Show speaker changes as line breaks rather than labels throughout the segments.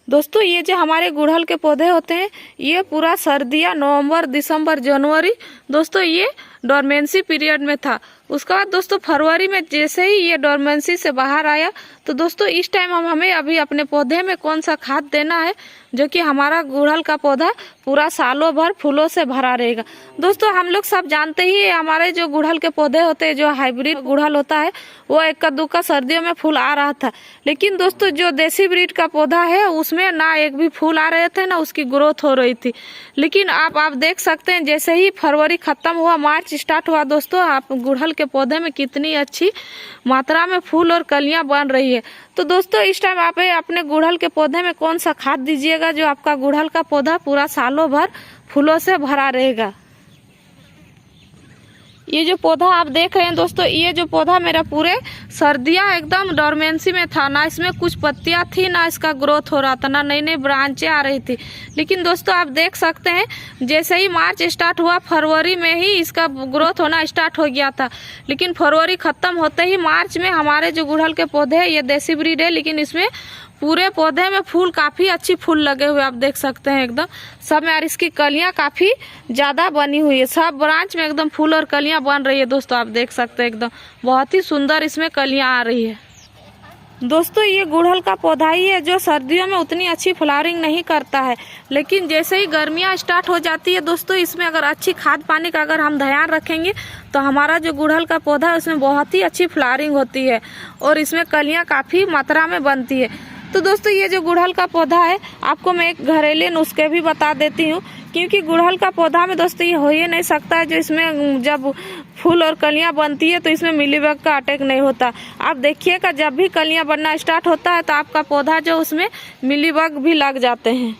दोस्तों ये जो हमारे गुड़हल के पौधे होते हैं ये पूरा सर्दियाँ नवंबर दिसंबर जनवरी दोस्तों ये डोरमेंसी पीरियड में था। उसके बाद दोस्तों फरवरी में जैसे ही ये डोरमेंसी से बाहर आया तो दोस्तों इस टाइम हमें अभी अपने पौधे में कौन सा खाद देना है जो कि हमारा गुड़हल का पौधा पूरा सालों भर फूलों से भरा रहेगा। दोस्तों हम लोग सब जानते ही हमारे जो गुड़हल के पौधे होते हैं जो हाइब्रिड गुड़हल होता है वो इक्का दुक्का सर्दियों में फूल आ रहा था, लेकिन दोस्तों जो देसी ब्रीड का पौधा है उसमें ना एक भी फूल आ रहे थे ना उसकी ग्रोथ हो रही थी। लेकिन आप देख सकते हैं जैसे ही फरवरी खत्म हुआ मार्च स्टार्ट हुआ दोस्तों आप गुड़हल के पौधे में कितनी अच्छी मात्रा में फूल और कलियां बन रही है। तो दोस्तों इस टाइम आप अपने गुड़हल के पौधे में कौन सा खाद दीजिएगा जो आपका गुड़हल का पौधा पूरा सालों भर फूलों से भरा रहेगा। ये जो पौधा आप देख रहे हैं दोस्तों ये जो पौधा मेरा पूरे सर्दियां एकदम डोरमेंसी में था, ना इसमें कुछ पत्तियां थी ना इसका ग्रोथ हो रहा था, ना नई नई ब्रांचें आ रही थी। लेकिन दोस्तों आप देख सकते हैं जैसे ही मार्च स्टार्ट हुआ फरवरी में ही इसका ग्रोथ होना स्टार्ट हो गया था, लेकिन फरवरी खत्म होते ही मार्च में हमारे जो गुड़हल के पौधे हैं ये देसी ब्रीड है लेकिन इसमें पूरे पौधे में फूल काफी अच्छी फूल लगे हुए आप देख सकते हैं एकदम सब में, और इसकी कलियां काफी ज्यादा बनी हुई है, सब ब्रांच में एकदम फूल और कलियां बन रही है। दोस्तों आप देख सकते हैं एकदम बहुत ही सुंदर इसमें कलियां आ रही है। दोस्तों ये गुड़हल का पौधा ही है जो सर्दियों में उतनी अच्छी फ्लावरिंग नहीं करता है, लेकिन जैसे ही गर्मियां स्टार्ट हो जाती है दोस्तों इसमें अगर अच्छी खाद पानी का अगर हम ध्यान रखेंगे तो हमारा जो गुड़हल का पौधा है उसमें बहुत ही अच्छी फ्लावरिंग होती है और इसमें कलियां काफी मात्रा में बनती है। तो दोस्तों ये जो गुड़हल का पौधा है आपको मैं एक घरेलू नुस्खे भी बता देती हूँ, क्योंकि गुड़हल का पौधा में दोस्तों ये हो ही नहीं सकता है जो इसमें जब फूल और कलियां बनती है तो इसमें मिलीबग का अटैक नहीं होता। आप देखिएगा जब भी कलियां बनना स्टार्ट होता है तो आपका पौधा जो उसमें मिलीबग भी लग जाते हैं।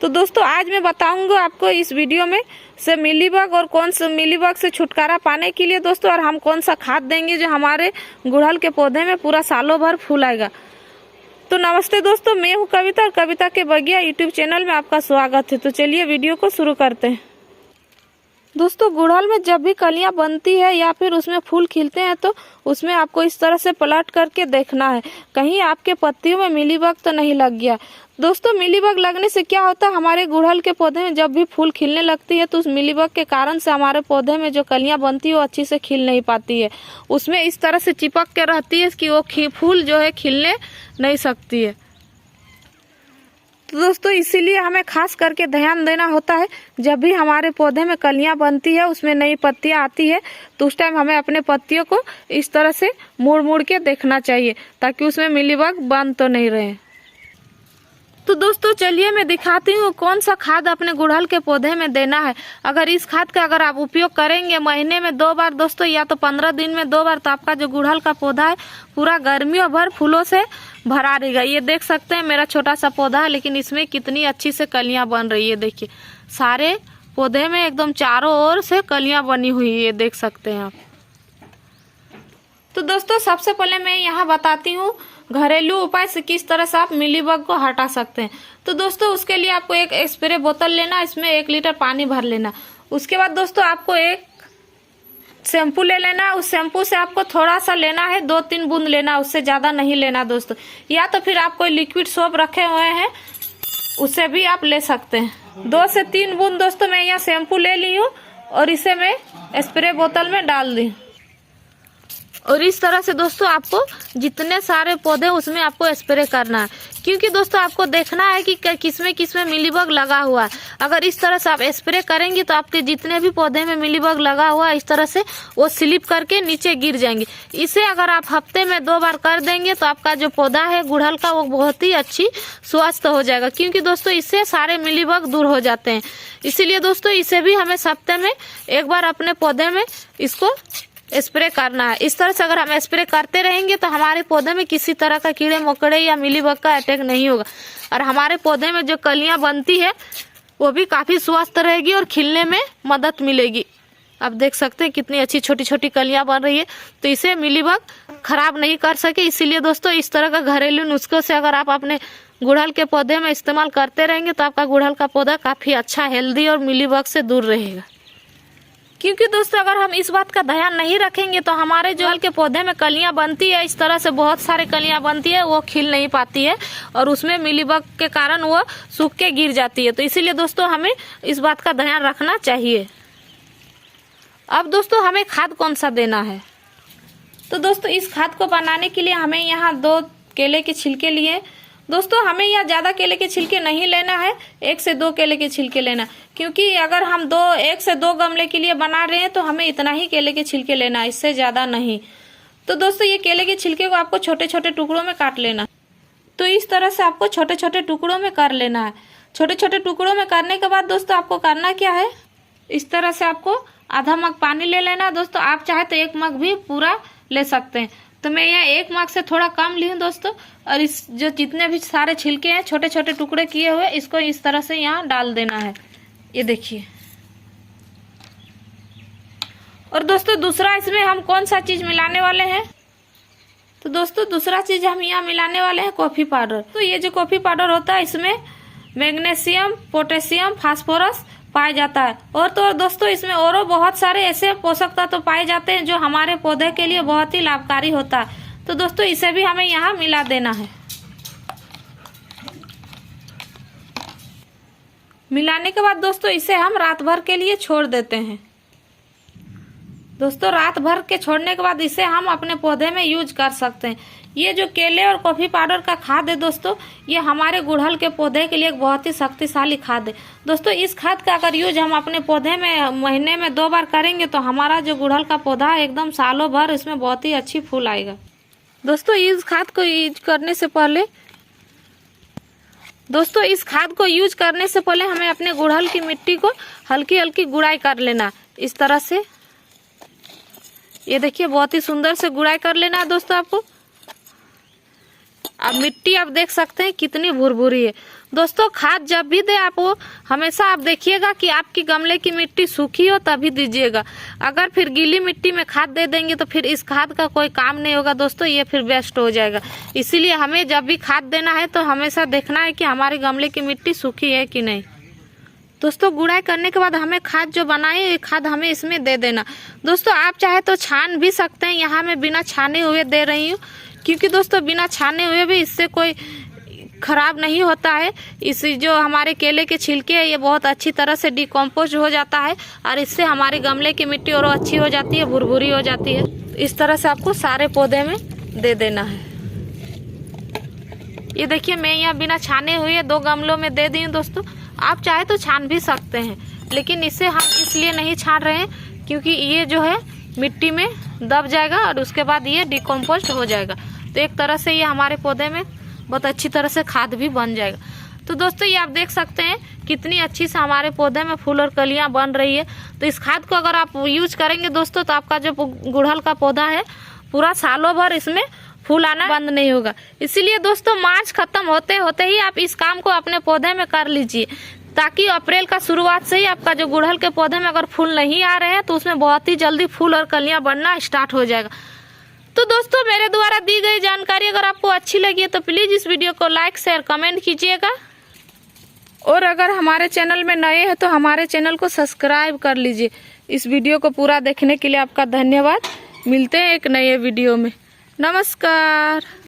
तो दोस्तों आज मैं बताऊंगा आपको इस वीडियो में से मिलीबग और कौन सा मिलीबग से छुटकारा पाने के लिए दोस्तों और हम कौन सा खाद देंगे जो हमारे गुड़हल के पौधे में पूरा सालों भर फूल आएगा। तो नमस्ते दोस्तों, मैं हूँ कविता और कविता के बगिया यूट्यूब चैनल में आपका स्वागत है। तो चलिए वीडियो को शुरू करते हैं। दोस्तों गुड़हल में जब भी कलियां बनती है या फिर उसमें फूल खिलते हैं तो उसमें आपको इस तरह से पलट करके देखना है कहीं आपके पत्तियों में मिलीबग तो नहीं लग गया। दोस्तों मिलीबग लगने से क्या होता है हमारे गुड़हल के पौधे में जब भी फूल खिलने लगती है तो उस मिलीबग के कारण से हमारे पौधे में जो कलियां बनती है वो अच्छी से खिल नहीं पाती है, उसमें इस तरह से चिपक के रहती है कि वो फूल जो है खिलने नहीं सकती है। तो दोस्तों इसीलिए हमें खास करके ध्यान देना होता है जब भी हमारे पौधे में कलियां बनती है उसमें नई पत्तियां आती है तो उस टाइम हमें अपने पत्तियों को इस तरह से मुड़ मुड़ के देखना चाहिए ताकि उसमें मिलीबग बन तो नहीं रहे। तो दोस्तों चलिए मैं दिखाती हूँ कौन सा खाद अपने गुड़हल के पौधे में देना है। अगर इस खाद का अगर आप उपयोग करेंगे महीने में 2 बार दोस्तों या तो 15 दिन में 2 बार तो आपका जो गुड़हल का पौधा है पूरा गर्मियों भर फूलों से भरा रहेगा। ये देख सकते हैं मेरा छोटा सा पौधा है लेकिन इसमें कितनी अच्छी से कलियां बन रही है। देखिए सारे पौधे में एकदम चारों ओर से कलियां बनी हुई है, ये देख सकते हैं आप। तो दोस्तों सबसे पहले मैं यहाँ बताती हूँ घरेलू उपाय से किस तरह से आप मिलीबग को हटा सकते हैं। तो दोस्तों उसके लिए आपको एक स्प्रे बोतल लेना, इसमें 1 लीटर पानी भर लेना। उसके बाद दोस्तों आपको एक शैम्पू ले लेना, उस शैम्पू से आपको थोड़ा सा लेना है 2-3 बूंद लेना, उससे ज्यादा नहीं लेना दोस्तों। या तो फिर आप कोई लिक्विड सोप रखे हुए हैं उससे भी आप ले सकते हैं। 2 से 3 बूंद दोस्तों मैं यहाँ शैम्पू ले ली हूँ और इसे मैं स्प्रे बोतल में डाल दी। और इस तरह से दोस्तों आपको जितने सारे पौधे उसमें आपको स्प्रे करना है, क्योंकि दोस्तों आपको देखना है कि किसमें मिलीबग लगा हुआ है। अगर इस तरह से आप स्प्रे करेंगे तो आपके जितने भी पौधे में मिलीबग लगा हुआ है इस तरह से वो स्लिप करके नीचे गिर जाएंगे। इसे अगर आप हफ्ते में 2 बार कर देंगे तो आपका जो पौधा है गुड़हल का वो बहुत ही अच्छी स्वस्थ हो जाएगा, क्योंकि दोस्तों इससे सारे मिलीबग दूर हो जाते हैं। इसीलिए दोस्तों इसे भी हमें हफ्ते में 1 बार अपने पौधे में इसको स्प्रे करना है। इस तरह से अगर हम स्प्रे करते रहेंगे तो हमारे पौधे में किसी तरह का कीड़े मकोड़े या मिलीबग का अटैक नहीं होगा और हमारे पौधे में जो कलियां बनती है वो भी काफी स्वस्थ रहेगी और खिलने में मदद मिलेगी। आप देख सकते हैं कितनी अच्छी छोटी छोटी कलियां बन रही है, तो इसे मिलीबग खराब नहीं कर सके। इसीलिए दोस्तों इस तरह का घरेलू नुस्खों से अगर आप अपने गुड़हल के पौधे में इस्तेमाल करते रहेंगे तो आपका गुड़हल का पौधा काफी अच्छा हेल्दी और मिलीबग से दूर रहेगा। क्योंकि दोस्तों अगर हम इस बात का ध्यान नहीं रखेंगे तो हमारे जो गुड़हल के पौधे में कलियां बनती है इस तरह से बहुत सारे कलियां बनती है वो खिल नहीं पाती है और उसमें मिलीबग के कारण वो सूख के गिर जाती है। तो इसीलिए दोस्तों हमें इस बात का ध्यान रखना चाहिए। अब दोस्तों हमें खाद कौन सा देना है, तो दोस्तों इस खाद को बनाने के लिए हमें यहाँ 2 केले के छिलके लिए। दोस्तों हमें यहाँ ज़्यादा केले के छिलके नहीं लेना है, 1 से 2 केले के छिलके लेना, क्योंकि अगर हम 1 से 2 गमले के लिए बना रहे हैं तो हमें इतना ही केले के छिलके लेना है, इससे ज़्यादा नहीं। तो दोस्तों ये केले के छिलके को आपको छोटे छोटे टुकड़ों में काट लेना। तो इस तरह से आपको छोटे छोटे टुकड़ों में कर लेना है। छोटे छोटे टुकड़ों में करने के बाद दोस्तों आपको करना क्या है, इस तरह से आपको आधा मग पानी ले लेना। दोस्तों आप चाहे तो 1 मग भी पूरा ले सकते हैं। तो मैं यहाँ 1 मग से थोड़ा कम ली हूँ दोस्तों। और इस जो जितने भी सारे छिलके हैं छोटे छोटे टुकड़े किए हुए, इसको इस तरह से यहाँ डाल देना है। ये देखिए। और दोस्तों दूसरा इसमें हम कौन सा चीज मिलाने वाले हैं, तो दोस्तों दूसरा चीज हम यहाँ मिलाने वाले हैं कॉफी पाउडर। तो ये जो कॉफी पाउडर होता है इसमें मैग्नीशियम, पोटेशियम, फास्फोरस पाया जाता है। और तो और दोस्तों इसमें और बहुत सारे ऐसे पोषक तत्व पाए जाते हैं जो हमारे पौधे के लिए बहुत ही लाभकारी होता है। तो दोस्तों इसे भी हमें यहाँ मिला देना है। मिलाने के बाद दोस्तों इसे हम रात भर के लिए छोड़ देते हैं। दोस्तों रात भर के छोड़ने के बाद इसे हम अपने पौधे में यूज कर सकते हैं। ये जो केले और कॉफी पाउडर का खाद है दोस्तों, ये हमारे गुड़हल के पौधे के लिए एक बहुत ही शक्तिशाली खाद है। दोस्तों इस खाद का अगर यूज हम अपने पौधे में महीने में 2 बार करेंगे तो हमारा जो गुड़हल का पौधा है एकदम सालों भर इसमें बहुत ही अच्छी फूल आएगा। दोस्तों इस खाद को यूज करने से पहले हमें अपने गुड़हल की मिट्टी को हल्की हल्की गुड़ाई कर लेना। इस तरह से ये देखिए बहुत ही सुंदर से गुड़ाई कर लेना है दोस्तों आपको। अब मिट्टी आप देख सकते हैं कितनी भुरभुरी है। दोस्तों खाद जब भी दे आप वो हमेशा आप देखिएगा कि आपकी गमले की मिट्टी सूखी हो तभी दीजिएगा। अगर फिर गीली मिट्टी में खाद दे देंगे तो फिर इस खाद का कोई काम नहीं होगा दोस्तों, ये फिर वेस्ट हो जाएगा। इसीलिए हमें जब भी खाद देना है तो हमेशा देखना है कि हमारे गमले की मिट्टी सूखी है कि नहीं। दोस्तों गुड़ाई करने के बाद हमें खाद जो बनाए ये खाद हमें इसमें दे देना। दोस्तों आप चाहे तो छान भी सकते हैं, यहाँ मैं बिना छाने हुए दे रही हूँ, क्योंकि दोस्तों बिना छाने हुए भी इससे कोई खराब नहीं होता है। इस जो हमारे केले के छिलके हैं ये बहुत अच्छी तरह से डिकम्पोज हो जाता है और इससे हमारे गमले की मिट्टी और अच्छी हो जाती है, भुरभुरी हो जाती है। इस तरह से आपको सारे पौधे में दे देना है। ये देखिए मैं यहाँ बिना छाने हुए 2 गमलों में दे दी हूँ दोस्तों। आप चाहे तो छान भी सकते हैं, लेकिन इसे हम इसलिए नहीं छान रहे हैं क्योंकि ये जो है मिट्टी में दब जाएगा और उसके बाद ये डिकम्पोस्ट हो जाएगा। तो एक तरह से ये हमारे पौधे में बहुत अच्छी तरह से खाद भी बन जाएगा। तो दोस्तों ये आप देख सकते हैं कितनी अच्छी से हमारे पौधे में फूल और कलियां बन रही है। तो इस खाद को अगर आप यूज करेंगे दोस्तों तो आपका जो गुड़हल का पौधा है पूरा सालों भर इसमें फूल आना बंद नहीं होगा। इसीलिए दोस्तों मार्च खत्म होते होते ही आप इस काम को अपने पौधे में कर लीजिए, ताकि अप्रैल का शुरुआत से ही आपका जो गुड़हल के पौधे में अगर फूल नहीं आ रहे हैं तो उसमें बहुत ही जल्दी फूल और कलियां बनना स्टार्ट हो जाएगा। तो दोस्तों मेरे द्वारा दी गई जानकारी अगर आपको अच्छी लगी है तो प्लीज इस वीडियो को लाइक शेयर कमेंट कीजिएगा। और अगर हमारे चैनल में नए हैं तो हमारे चैनल को सब्सक्राइब कर लीजिए। इस वीडियो को पूरा देखने के लिए आपका धन्यवाद। मिलते हैं एक नए वीडियो में। नमस्कार।